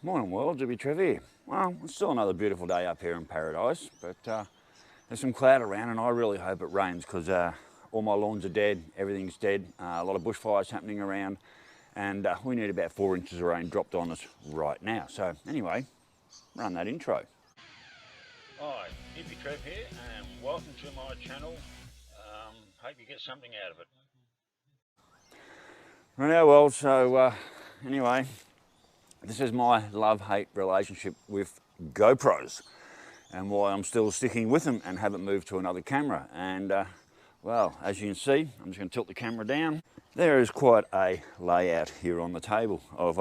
Morning world, Hippy Trev here. Well, it's still another beautiful day up here in paradise, but there's some cloud around and I really hope it rains because all my lawns are dead, everything's dead, a lot of bushfires happening around, and we need about 4 inches of rain dropped on us right now. So anyway, run that intro. Hi, Hippy Trev here and welcome to my channel. Hope you get something out of it. Right now, well, so anyway, this is my love-hate relationship with GoPros and why I'm still sticking with them and haven't moved to another camera. And well, as you can see, I'm just going to tilt the camera down. There is quite a layout here on the table of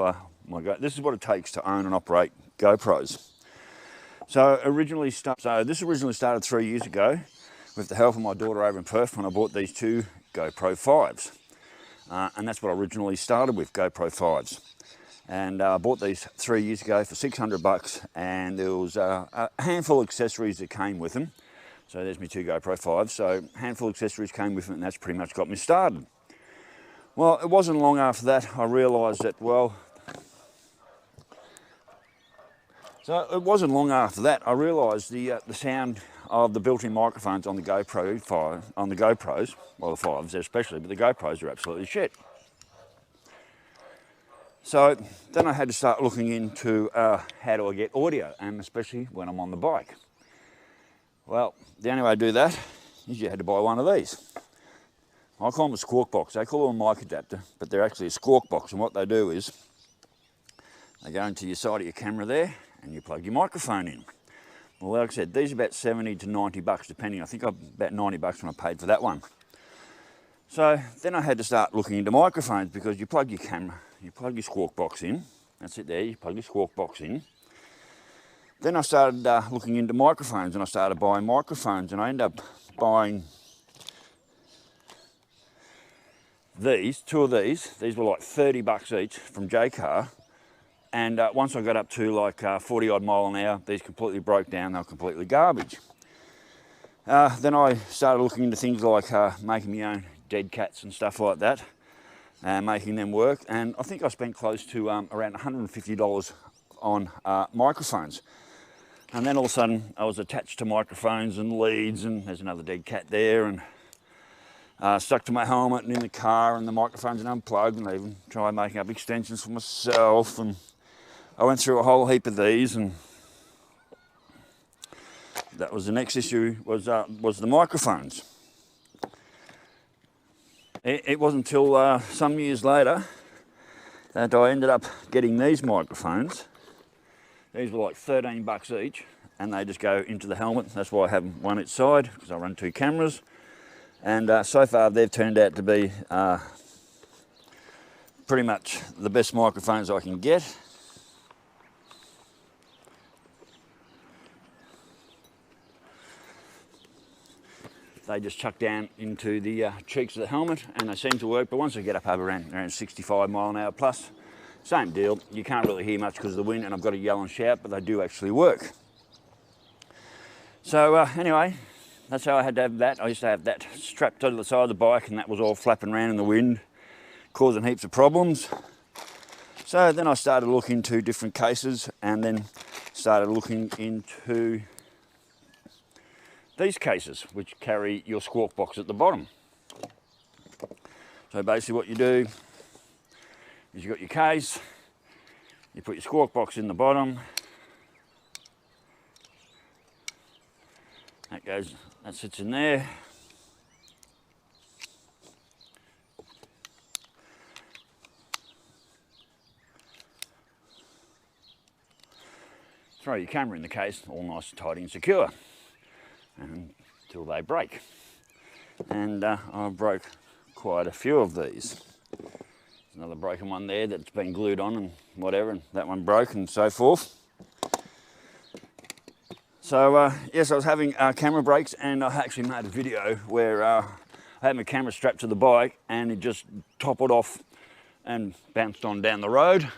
this is what it takes to own and operate GoPros. So this originally started 3 years ago with the help of my daughter over in Perth when I bought these two GoPro 5s. And that's what I originally started with, GoPro 5s. And I bought these 3 years ago for $600, and there was a handful of accessories that came with them. So there's my two GoPro 5s. So a handful of accessories came with them, and that's pretty much got me started. Well, it wasn't long after that I realised that, the sound of the built-in microphones on the GoPros, well, the 5s especially, but the GoPros are absolutely shit. So then I had to start looking into how do I get audio, and especially when I'm on the bike. Well, the only way to do that is you had to buy one of these. I call them a squawk box. They call them a mic adapter, but they're actually a squawk box. And what they do is they go into your side of your camera there, and you plug your microphone in. Well, like I said, these are about 70 to 90 bucks, depending. I think about 90 bucks when I paid for that one. So then I had to start looking into microphones because you plug your camera, you plug your squawk box in. That's it there, you plug your squawk box in. Then I started looking into microphones, and I started buying microphones, and I ended up buying two of these. These were like 30 bucks each from J-Car. And once I got up to like 40 odd mile an hour, these completely broke down, they were completely garbage. Then I started looking into things like making my own dead cats and stuff like that, and making them work. And I think I spent close to around $150 on microphones. And then all of a sudden I was attached to microphones and leads, and there's another dead cat there, and stuck to my helmet and in the car, and the microphones and unplugged, and I even tried making up extensions for myself, and I went through a whole heap of these. And that was the next issue, was the microphones. It wasn't until some years later that I ended up getting these microphones. These were like 13 bucks each, and they just go into the helmet. That's why I have one each side, because I run two cameras. And so far they've turned out to be pretty much the best microphones I can get. They just chuck down into the cheeks of the helmet, and they seem to work. But once I get up over around 65 mile an hour plus, same deal. You can't really hear much because of the wind, and I've got to yell and shout, but they do actually work. So anyway, that's how I had to have that. I used to have that strapped to the side of the bike, and that was all flapping around in the wind, causing heaps of problems. So then I started looking into different cases, and then started looking into these cases, which carry your squawk box at the bottom. So basically what you do is you've got your case, you put your squawk box in the bottom, that sits in there. Throw your camera in the case, all nice and tidy and secure, until they break. And I broke quite a few of these. There's another broken one there that's been glued on and whatever, and that one broke and so forth. So yes, I was having camera breaks, and I actually made a video where I had my camera strapped to the bike, and it just toppled off and bounced on down the road.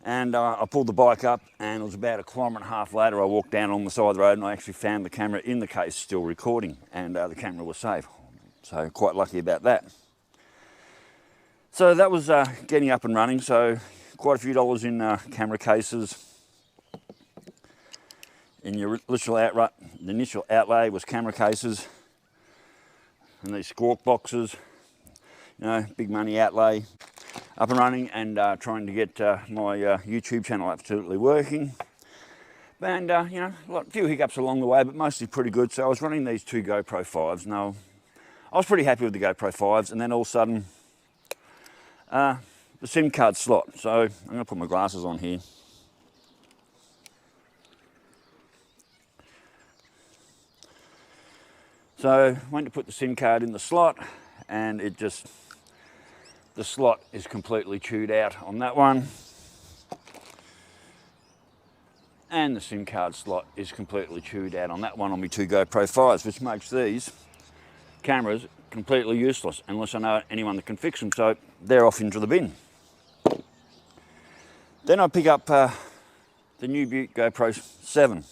And I pulled the bike up, and it was about 1.5 kilometres later I walked down on the side of the road, and I actually found the camera in the case still recording, and the camera was safe. So quite lucky about that. So that was getting up and running. So quite a few dollars in camera cases. In your the initial outlay was camera cases and these squawk boxes, you know, big money outlay, up and running, and trying to get my YouTube channel absolutely working. And you know, a few hiccups along the way, but mostly pretty good. So I was running these two GoPro 5s. Now, I was pretty happy with the GoPro 5s, and then all of a sudden, the SIM card slot. So I'm going to put my glasses on here. So I went to put the SIM card in the slot, and the slot is completely chewed out on that one. And the SIM card slot is completely chewed out on that one on my two GoPro 5s, which makes these cameras completely useless unless I know anyone that can fix them, so they're off into the bin. Then I pick up the new Butte GoPro 7.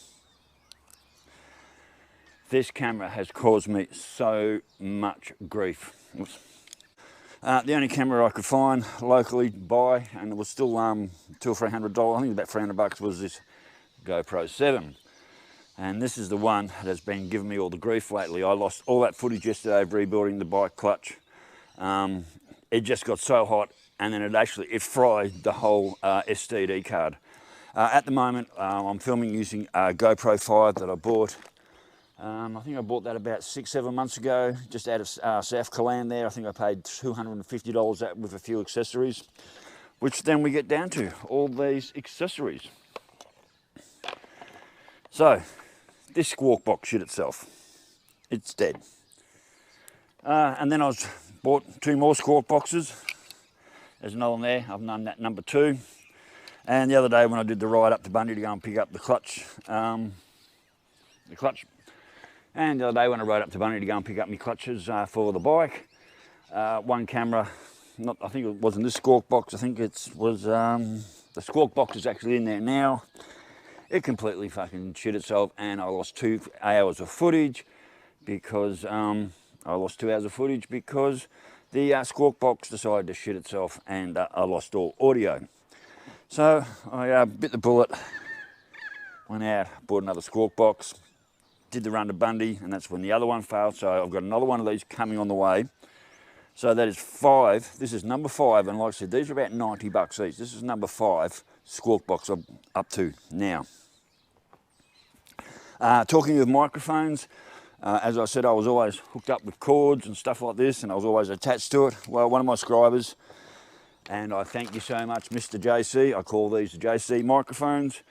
This camera has caused me so much grief. The only camera I could find locally to buy, and it was still $200 or $300, I think about $300, was this GoPro 7. And this is the one that has been giving me all the grief lately. I lost all that footage yesterday of rebuilding the bike clutch. It just got so hot, and then it fried the whole STD card. At the moment, I'm filming using a GoPro 5 that I bought. I think I bought that about 6-7 months ago, just out of South Calan there. I think I paid $250 that with a few accessories, which then we get down to all these accessories. So, this squawk box shit itself, it's dead. And then I bought 2 more squawk boxes. There's another one there, I've named that number 2. And the other day when I did the ride up to Bundy to go and pick up the clutch, and the other day when I rode up to Bundy to go and pick up my clutches for the bike, one camera, I think it wasn't this squawk box, I think it was, the squawk box is actually in there now. It completely fucking shit itself, and I lost 2 hours of footage because the squawk box decided to shit itself, and I lost all audio. So I bit the bullet, went out, bought another squawk box, did the run to Bundy, and that's when the other one failed. So I've got another one of these coming on the way. So that is 5. This is number 5, and like I said, these are about $90 each. This is number 5 squawk box I'm up to now. Talking of microphones, as I said, I was always hooked up with cords and stuff like this, and I was always attached to it. Well, one of my subscribers, and I thank you so much, Mr. JC, I call these JC microphones,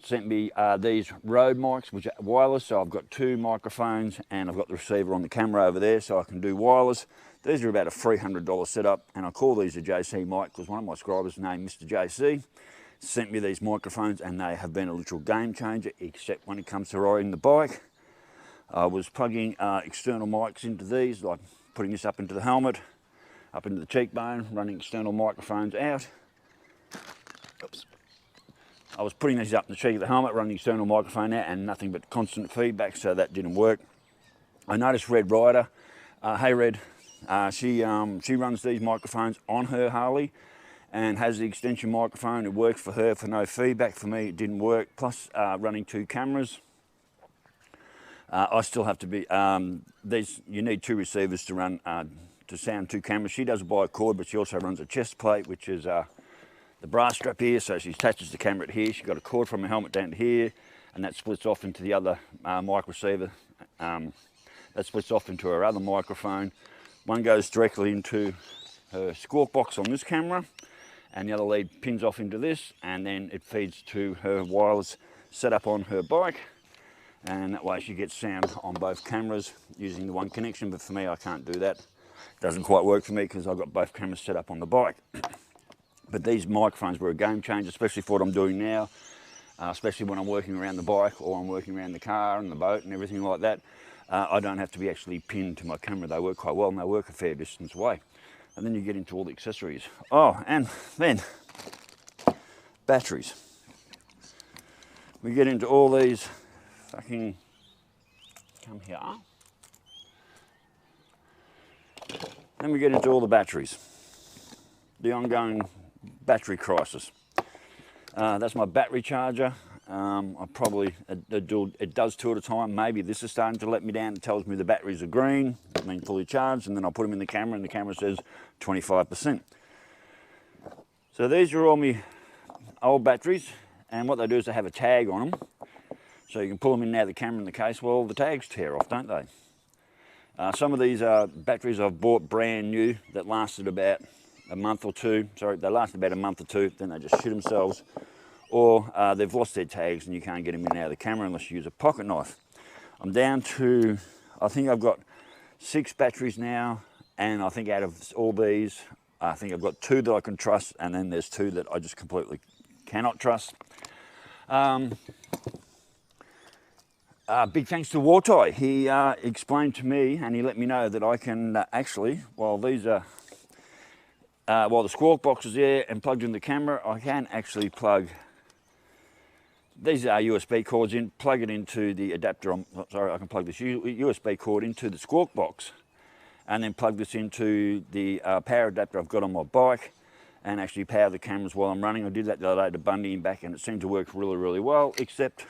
sent me these Rode mics, which are wireless. So I've got 2 microphones, and I've got the receiver on the camera over there, so I can do wireless. These are about a $300 setup, and I call these a JC mic because one of my subscribers named Mr. JC sent me these microphones, and they have been a literal game changer, except when it comes to riding the bike. I was plugging external mics into these, like putting this up into the helmet, up into the cheekbone, running external microphones out. Oops. I was putting these up in the cheek of the helmet, running the external microphone out, and nothing but constant feedback, so that didn't work. I noticed Red Rider, hey Red, she runs these microphones on her Harley and has the extension microphone. It works for her for no feedback. For me, it didn't work. Plus, running 2 cameras, I still have to be, you need 2 receivers to run, to sound 2 cameras. She does it by a cord, but she also runs a chest plate, which is the brass strap here, so she attaches the camera to here. She's got a cord from her helmet down to here, and that splits off into the other mic receiver. That splits off into her other microphone. One goes directly into her squawk box on this camera, and the other lead pins off into this, and then it feeds to her wireless setup on her bike, and that way she gets sound on both cameras using the one connection. But for me, I can't do that. It doesn't quite work for me because I've got both cameras set up on the bike. But these microphones were a game changer, especially for what I'm doing now, especially when I'm working around the bike or I'm working around the car and the boat and everything like that. I don't have to be actually pinned to my camera. They work quite well, and they work a fair distance away. And then you get into all the accessories. Oh, and then batteries. We get into all these fucking, come here. Then we get into all the batteries. The ongoing battery crisis. That's my battery charger. It does two at a time. Maybe this is starting to let me down. It tells me the batteries are green, I mean fully charged, and then I'll put them in the camera and the camera says 25%. So these are all my old batteries, and what they do is they have a tag on them. So you can pull them in now, the camera in the case. Well, the tags tear off, don't they? Some of these batteries I've bought brand new that lasted about a month or two. Sorry, they lasted about a month or two, then they just shit themselves. Or they've lost their tags and you can't get them in and out of the camera unless you use a pocket knife. I'm down to, I think I've got 6 batteries now, and I think out of all these, I think I've got 2 that I can trust, and then there's 2 that I just completely cannot trust. Big thanks to Wartie. He explained to me and he let me know that I can actually, while the squawk box is there and plugged in the camera, I can actually plug these USB cords in, plug it into the adapter. I can plug this USB cord into the squawk box and then plug this into the power adapter I've got on my bike and actually power the cameras while I'm running. I did that the other day to Bundy and back, and it seemed to work really, really well, except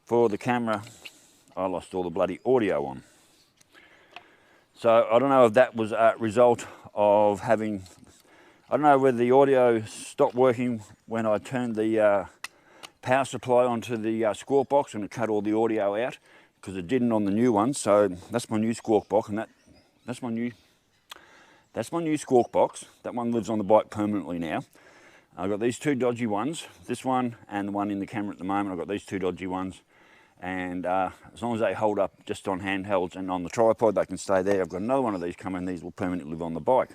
for the camera, I lost all the bloody audio on. So I don't know if that was a result of having, I don't know whether the audio stopped working when I turned the power supply onto the squawk box and it cut all the audio out, because it didn't on the new one. So that's my new squawk box, and that's my new squawk box. That one lives on the bike permanently now. I've got these 2 dodgy ones, this one and the one in the camera at the moment. I've got these 2 dodgy ones, and as long as they hold up just on handhelds and on the tripod, they can stay there. I've got another one of these coming. These will permanently live on the bike.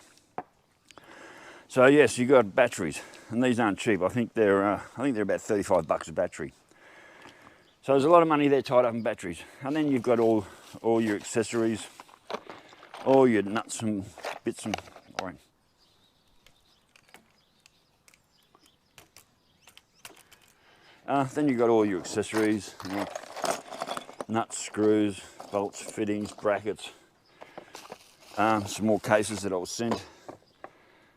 So yes, you got batteries, and these aren't cheap. I think they're about $35 a battery. So there's a lot of money there tied up in batteries. And then you've got all your accessories, all your nuts and bits and alright. Then you've got all your accessories, you know, nuts, screws, bolts, fittings, brackets, some more cases that I was sent.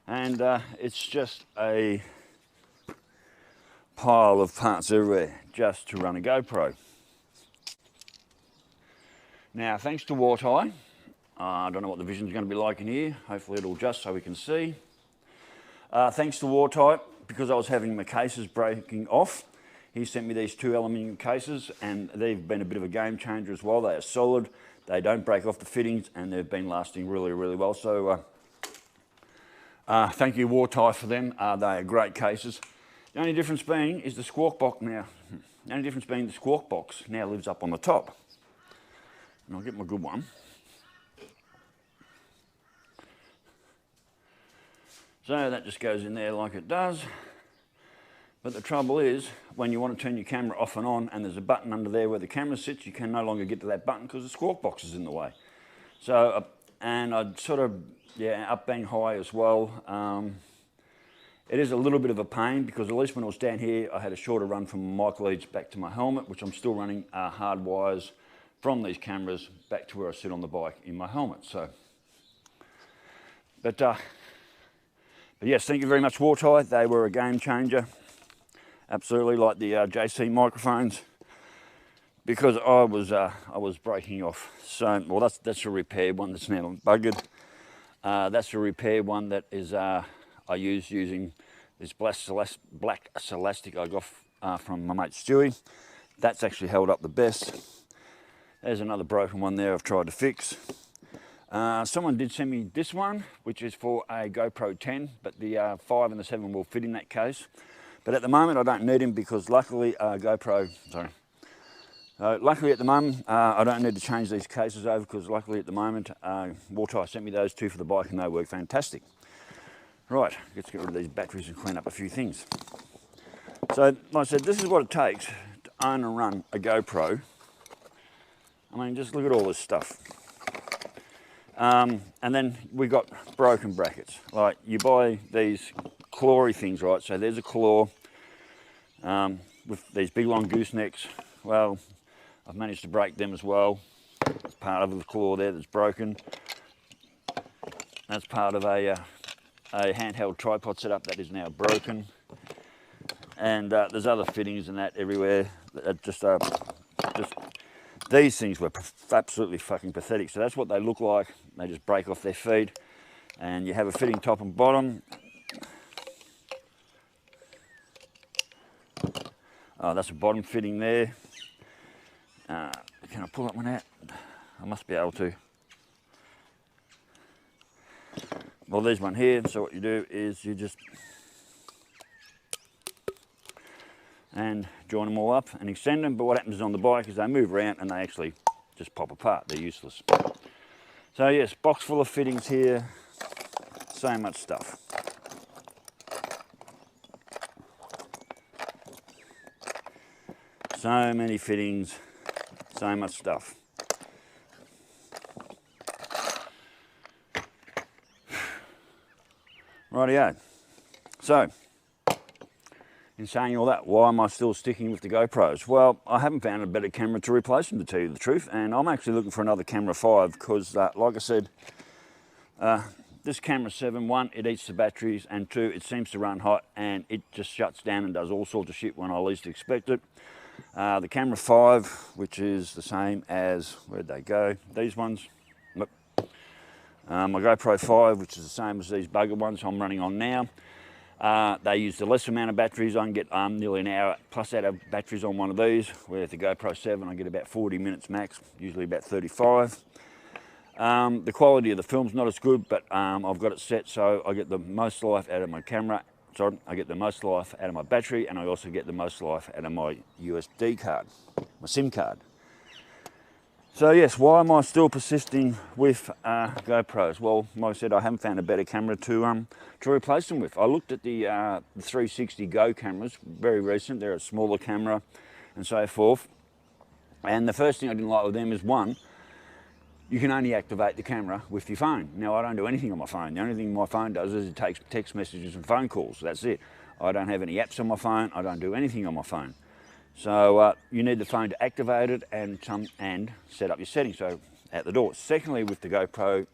And it's just a pile of parts everywhere just to run a GoPro. Now, thanks to Wartie, I don't know what the vision's going to be like in here. Hopefully it'll adjust so we can see. Thanks to Wartie, because I was having my cases breaking off, he sent me these 2 aluminium cases, and they've been a bit of a game changer as well. They are solid, they don't break off the fittings, and they've been lasting really, really well. So thank you, Wartie, for them. They are great cases. The only difference being is the squawk box now. The only difference being the squawk box now lives up on the top. And I'll get my good one. So that just goes in there like it does. But the trouble is, when you want to turn your camera off and on, and there's a button under there where the camera sits, you can no longer get to that button because the squawk box is in the way. So, and I'd sort of, up bang high as well. It is a little bit of a pain, because at least when I was down here, I had a shorter run from my mic leads back to my helmet, which I'm still running hard wires from these cameras back to where I sit on the bike in my helmet. So, but yes, thank you very much, Wartie. They were a game changer. Absolutely, like the JC microphones, because I was breaking off. So, well, that's a repaired one that's now buggered. That's a repaired one that is I use using this black Celastic I got from my mate Stewie. That's actually held up the best. There's another broken one there I've tried to fix. Someone did send me this one, which is for a GoPro 10, but the 5 and the 7 will fit in that case. But at the moment I don't need him, because luckily luckily at the moment I don't need to change these cases over, because luckily at the moment Wartie sent me those 2 for the bike and they work fantastic. Right, let's get rid of these batteries and clean up a few things. So, like I said, this is what it takes to own and run a GoPro. I mean, just look at all this stuff. And then we got broken brackets. Like, you buy these clawy things, right? So there's a claw with these big long goosenecks. Well, I've managed to break them as well. It's part of the claw there that's broken. That's part of a a handheld tripod setup that is now broken, and there's other fittings and that everywhere. Just these things were absolutely fucking pathetic. So that's what they look like. They just break off their feet, and you have a fitting top and bottom. Oh, that's a bottom fitting there. Can I pull that one out? I must be able to. Well, there's one here. So what you do is you just and join them all up and extend them. But what happens on the bike is they move around and they actually just pop apart. They're useless. So yes, box full of fittings here. So much stuff. So many fittings, so much stuff. Rightio. So, in saying all that, why am I still sticking with the GoPros? Well, I haven't found a better camera to replace them, to tell you the truth, and I'm actually looking for another camera 5 because, like I said, this camera 7, 1, it eats the batteries, and 2, it seems to run hot and it just shuts down and does all sorts of shit when I least expect it. The camera 5, which is the same as, where'd they go? These ones. Look. My GoPro 5, which is the same as these bugger ones I'm running on now. They use the less amount of batteries. I can get nearly an hour plus out of batteries on one of these, where the GoPro 7 I get about 40 minutes max, usually about 35. The quality of the film's not as good, but I've got it set so I get the most life out of my camera. Sorry, I get the most life out of my battery, and I also get the most life out of my USB card, my SIM card. So yes, why am I still persisting with GoPros? Well, like I said, I haven't found a better camera to replace them with. I looked at the 360 Go cameras, very recent. They're a smaller camera and so forth. And the first thing I didn't like with them is, one, you can only activate the camera with your phone. Now, I don't do anything on my phone. The only thing my phone does is it takes text messages and phone calls. That's it. I don't have any apps on my phone. I don't do anything on my phone. So you need the phone to activate it and set up your settings. So at the door. Secondly, with the GoPro,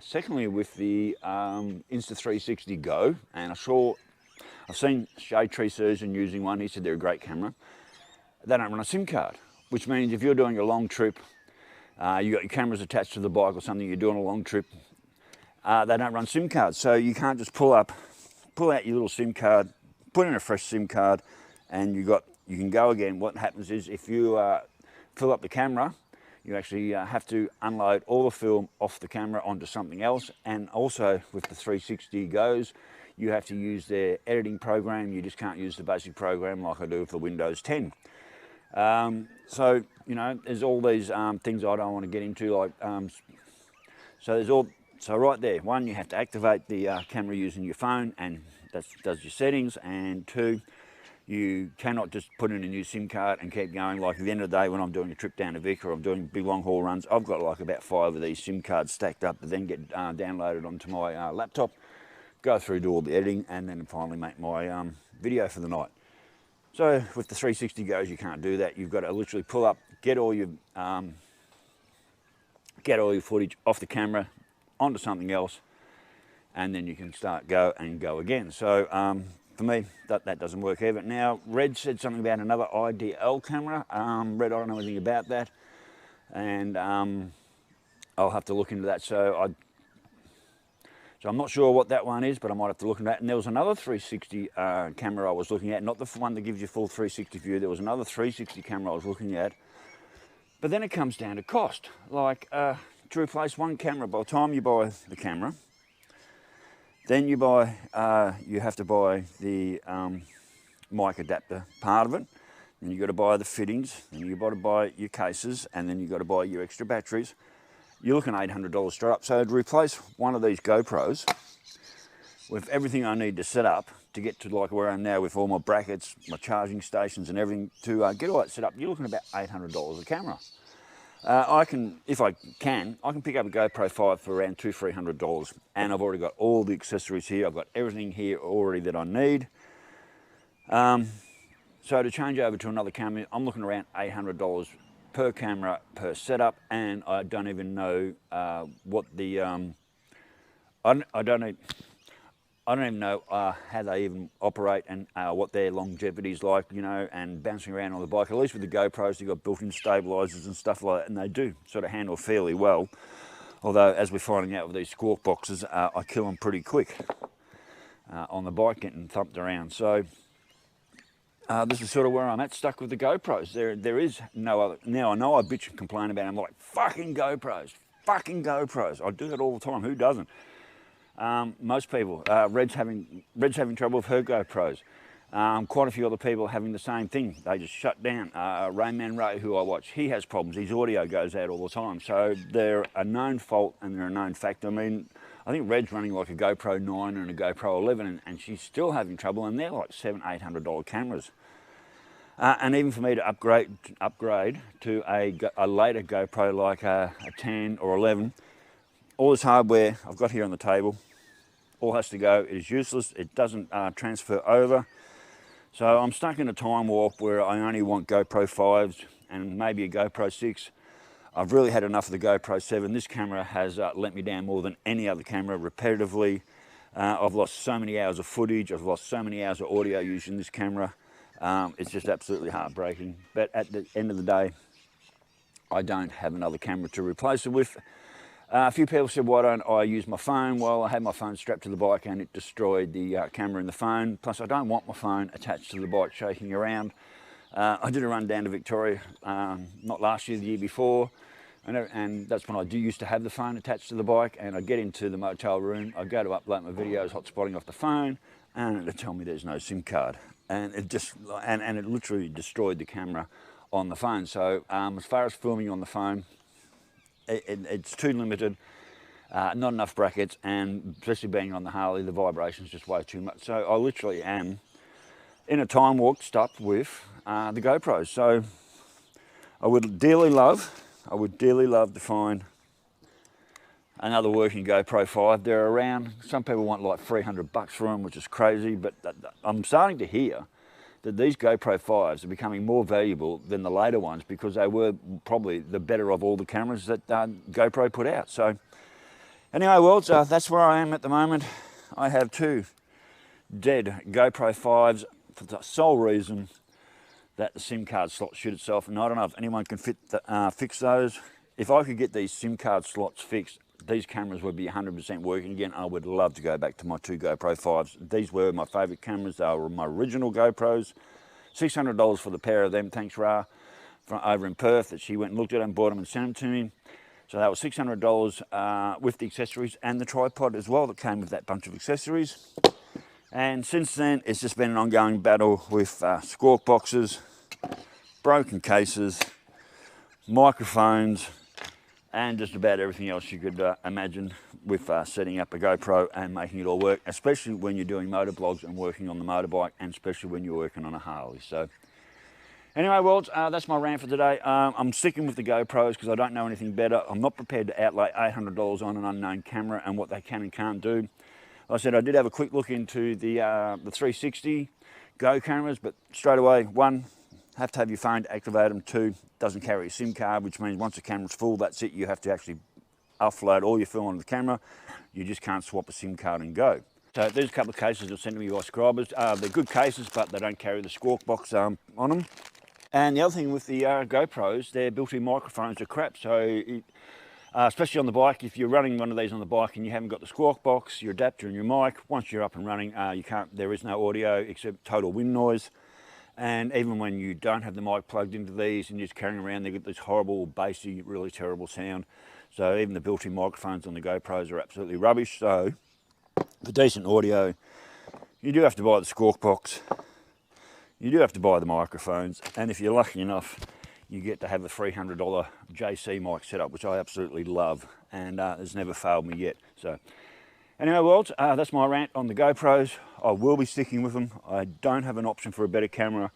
secondly with the Insta360 Go, and I've seen Shade Tree Surgeon using one. He said they're a great camera. They don't run a SIM card, which means if you're doing a long trip, you got your cameras attached to the bike or something, you're doing a long trip, they don't run SIM cards. So you can't just pull out your little SIM card, put in a fresh SIM card, and you can go again. What happens is if you fill up the camera, you actually have to unload all the film off the camera onto something else. And also with the 360 Goes, you have to use their editing program. You just can't use the basic program like I do with the Windows 10. So, you know, there's all these things I don't want to get into, like, so right there, one, you have to activate the camera using your phone, and that does your settings, and 2, you cannot just put in a new SIM card and keep going. Like at the end of the day, when I'm doing a trip down to Vic or I'm doing big long haul runs, I've got like about 5 of these SIM cards stacked up that then get downloaded onto my laptop, go through, do all the editing, and then finally make my video for the night. So with the 360 Goes, you can't do that. You've got to literally pull up, get all your footage off the camera onto something else, and then you can go again. So for me, that doesn't work either. Now, Red said something about another IDL camera. Red, I don't know anything about that, and I'll have to look into that. So I'm not sure what that one is, but I might have to look into that. And there was another 360 camera I was looking at, not the one that gives you full 360 view. There was another 360 camera I was looking at. But then it comes down to cost. Like, to replace one camera, by the time you buy the camera, then you have to buy the mic adapter part of it. Then you've got to buy the fittings, then you've got to buy your cases, and then you've got to buy your extra batteries. You're looking at $800 straight up. So to replace one of these GoPros with everything I need to set up to get to like where I am now with all my brackets, my charging stations and everything, to get all that set up, you're looking at about $800 a camera. If I can pick up a GoPro 5 for around $200-300, and I've already got all the accessories here. I've got everything here already that I need. So to change over to another camera, I'm looking around $800 per camera per setup, and I don't even know what the I don't even know how they even operate and what their longevity is like, you know, and bouncing around on the bike. At least with the GoPros, you've got built-in stabilisers and stuff like that, and they do sort of handle fairly well. Although, as we're finding out with these squawk boxes, I kill them pretty quick on the bike, getting thumped around. So this is sort of where I'm at, stuck with the GoPros. There is no other. Now, I know I bitch and complain about them, like, fucking GoPros, fucking GoPros. I do that all the time. Who doesn't? Most people. Red's having trouble with her GoPros. Quite a few other people having the same thing. They just shut down. Rayman Ray, who I watch, he has problems. His audio goes out all the time. So they're a known fault and they're a known factor. I mean, I think Red's running like a GoPro 9 and a GoPro 11, and she's still having trouble, and they're like $700-800 cameras. And even for me to upgrade to a later GoPro like a 10 or 11, all this hardware I've got here on the table, all has to go. It is useless. It doesn't transfer over. So I'm stuck in a time warp where I only want GoPro 5s and maybe a GoPro 6. I've really had enough of the GoPro 7. This camera has let me down more than any other camera repetitively. I've lost so many hours of footage. I've lost so many hours of audio using this camera. It's just absolutely heartbreaking. But at the end of the day, I don't have another camera to replace it with. A few people said, why don't I use my phone? Well, I had my phone strapped to the bike and it destroyed the camera in the phone. Plus, I don't want my phone attached to the bike shaking around. I did a run down to Victoria, not last year, the year before. And that's when I used to have the phone attached to the bike, and I get into the motel room, I go to upload my videos, hotspotting off the phone, and it tell me there's no SIM card. And it just, and it literally destroyed the camera on the phone. So as far as filming on the phone, it's too limited, not enough brackets, and especially being on the Harley, the vibration's just way too much. So I literally am in a time warp stuck with the GoPros. So I would dearly love to find another working GoPro 5. They're around. Some people want like $300 for them, which is crazy, but I'm starting to hear that these GoPro 5s are becoming more valuable than the later ones because they were probably the better of all the cameras that GoPro put out. So anyway, well, that's where I am at the moment. I have two dead GoPro 5s for the sole reason that the SIM card slot shit itself, and I don't know if anyone can fix those. If I could get these SIM card slots fixed, these cameras would be 100% working again. I would love to go back to my two GoPro 5s. These were my favourite cameras. They were my original GoPros. $600 for the pair of them, thanks Ra, from over in Perth, that she went and looked at them, bought them and sent them to me. So that was $600 with the accessories and the tripod as well that came with that bunch of accessories. And since then, it's just been an ongoing battle with squawk boxes, broken cases, microphones, and just about everything else you could imagine with setting up a GoPro and making it all work, especially when you're doing motor blogs and working on the motorbike, and especially when you're working on a Harley. So anyway, well, that's my rant for today. I'm sticking with the GoPros because I don't know anything better. I'm not prepared to outlay $800 on an unknown camera and what they can and can't do. Like I said, I did have a quick look into the 360 Go cameras, but straight away, one, have to have your phone to activate them. Two, doesn't carry a SIM card, which means once the camera's full, that's it. You have to actually offload all your film onto the camera. You just can't swap a SIM card and go. So there's a couple of cases that were sent to me by subscribers. They're good cases, but they don't carry the squawk box on them. And the other thing with the GoPros, their built-in microphones are crap. So especially on the bike, if you're running one of these on the bike and you haven't got the squawk box, your adapter and your mic, once you're up and running, there is no audio except total wind noise. And even when you don't have the mic plugged into these and you're just carrying around, they get this horrible, bassy, really terrible sound. So even the built-in microphones on the GoPros are absolutely rubbish. So for decent audio, you do have to buy the squawk box. You do have to buy the microphones. And if you're lucky enough, you get to have a $300 JC mic setup, which I absolutely love, and it's never failed me yet. So anyway, well, that's my rant on the GoPros. I will be sticking with them. I don't have an option for a better camera.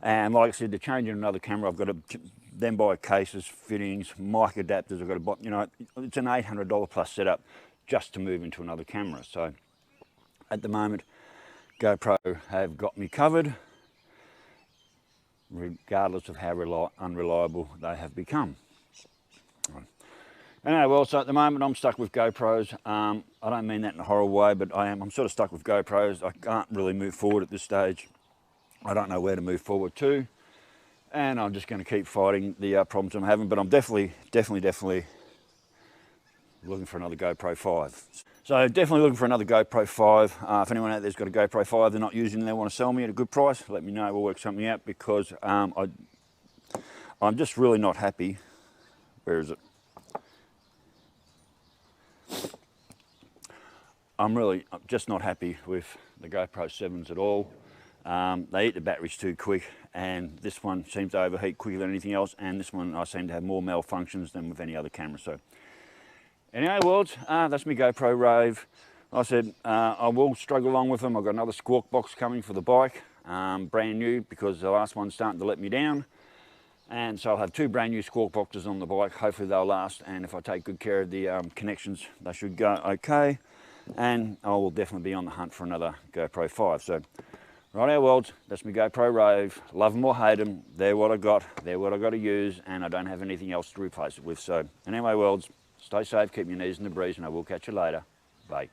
And like I said, to change in another camera, I've got to then buy cases, fittings, mic adapters. I've got to buy, you know, it's an $800 plus setup just to move into another camera. So at the moment, GoPro have got me covered, regardless of how unreliable they have become. Anyway, well, so at the moment I'm stuck with GoPros. I don't mean that in a horrible way, but I'm sort of stuck with GoPros. I can't really move forward at this stage. I don't know where to move forward to. And I'm just going to keep fighting the problems I'm having, but I'm definitely looking for another GoPro 5. So definitely looking for another GoPro 5. If anyone out there's got a GoPro 5 they're not using and they want to sell me at a good price, let me know, we'll work something out, because I'm just really not happy. Where is it? I'm just not happy with the GoPro 7s at all. They eat the batteries too quick, and this one seems to overheat quicker than anything else, and this one I seem to have more malfunctions than with any other camera. So anyway, worlds, that's my GoPro rave. Like I said, I will struggle along with them. I've got another squawk box coming for the bike, brand new, because the last one's starting to let me down. And so I'll have 2 brand new squawk boxes on the bike. Hopefully they'll last, and if I take good care of the connections, they should go okay. And I will definitely be on the hunt for another GoPro 5. So, righto worlds, that's my GoPro rave. Love them or hate them, they're what I got. They're what I got to use, and I don't have anything else to replace it with. So, anyway worlds, stay safe, keep your knees in the breeze, and I will catch you later. Bye.